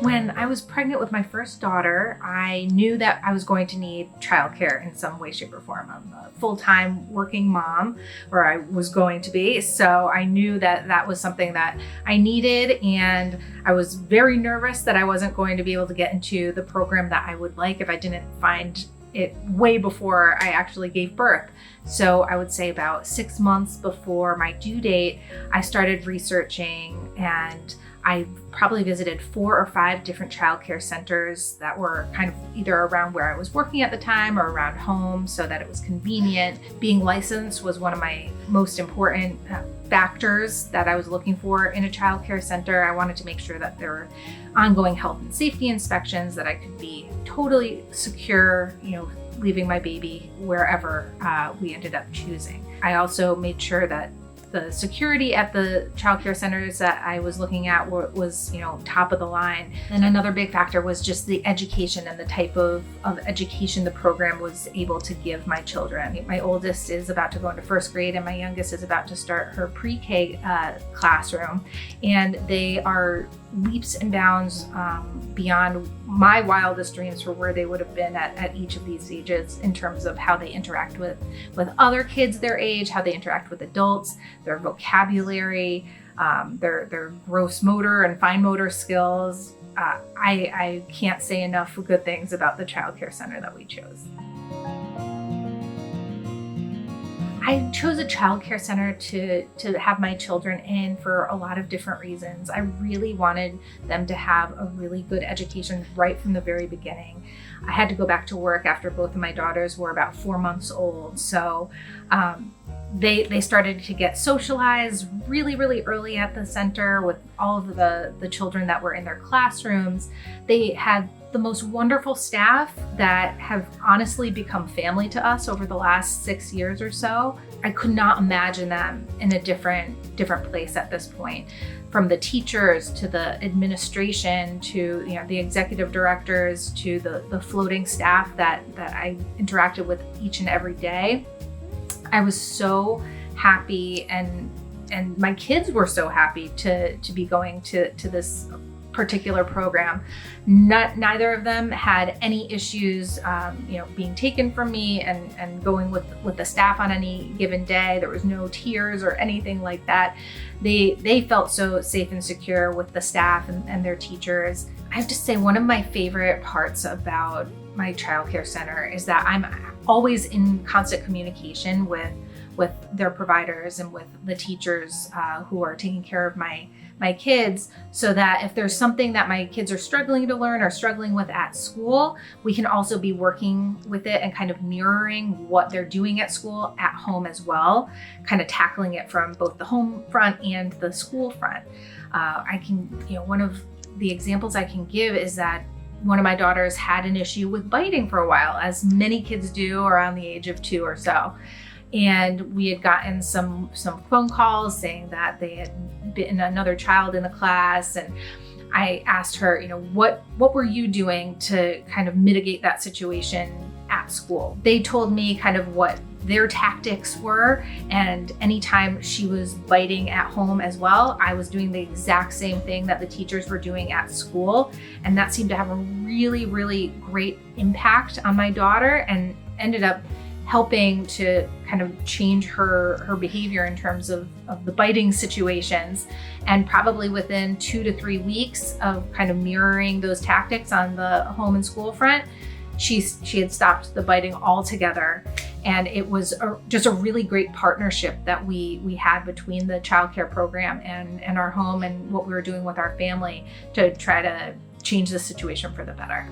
When I was pregnant with my first daughter, I knew that I was going to need childcare in some way, shape, or form. I'm a full-time working mom, or I was going to be, so I knew that that was something that I needed, and I was very nervous that I wasn't going to be able to get into the program that I would like if I didn't find it way before I actually gave birth. So I would say about 6 months before my due date, I started researching, and I probably visited 4 or 5 different childcare centers that were kind of either around where I was working at the time or around home so that it was convenient. Being licensed was one of my most important factors that I was looking for in a childcare center. I wanted to make sure that there were ongoing health and safety inspections, that I could be totally secure, leaving my baby wherever we ended up choosing. I also made sure that the security at the childcare centers that I was looking at was top of the line. And another big factor was just the education and the type of education the program was able to give my children. My oldest is about to go into first grade, and my youngest is about to start her pre-K classroom. And they are leaps and bounds beyond my wildest dreams for where they would have been at each of these ages in terms of how they interact with other kids their age, how they interact with adults, their vocabulary, their gross motor and fine motor skills. I can't say enough good things about the childcare center that we chose. I chose a childcare center to have my children in for a lot of different reasons. I really wanted them to have a really good education right from the very beginning. I had to go back to work after both of my daughters were about 4 months old. So they started to get socialized really, really early at the center with all of the children that were in their classrooms. They had the most wonderful staff that have honestly become family to us over the last 6 years or so. I could not imagine them in a different place at this point. From the teachers to the administration to the executive directors to the floating staff that I interacted with each and every day. I was so happy, and my kids were so happy to be going to this particular program. Neither of them had any issues, being taken from me and going with the staff on any given day. There was no tears or anything like that. They felt so safe and secure with the staff and their teachers. I have to say, one of my favorite parts about my childcare center is that I'm always in constant communication with their providers and with the teachers who are taking care of my kids, so that if there's something that my kids are struggling to learn or struggling with at school, we can also be working with it and kind of mirroring what they're doing at school at home as well, kind of tackling it from both the home front and the school front. One of the examples I can give is that one of my daughters had an issue with biting for a while, as many kids do around the age of 2 or so. And we had gotten some phone calls saying that they had bitten another child in the class. And I asked her, what were you doing to kind of mitigate that situation at school? They told me kind of what their tactics were. And anytime she was biting at home as well, I was doing the exact same thing that the teachers were doing at school. And that seemed to have a really, really great impact on my daughter, and ended up helping to kind of change her behavior in terms of the biting situations. And probably within 2 to 3 weeks of kind of mirroring those tactics on the home and school front, she had stopped the biting altogether. And it was just a really great partnership that we had between the childcare program and our home, and what we were doing with our family to try to change the situation for the better.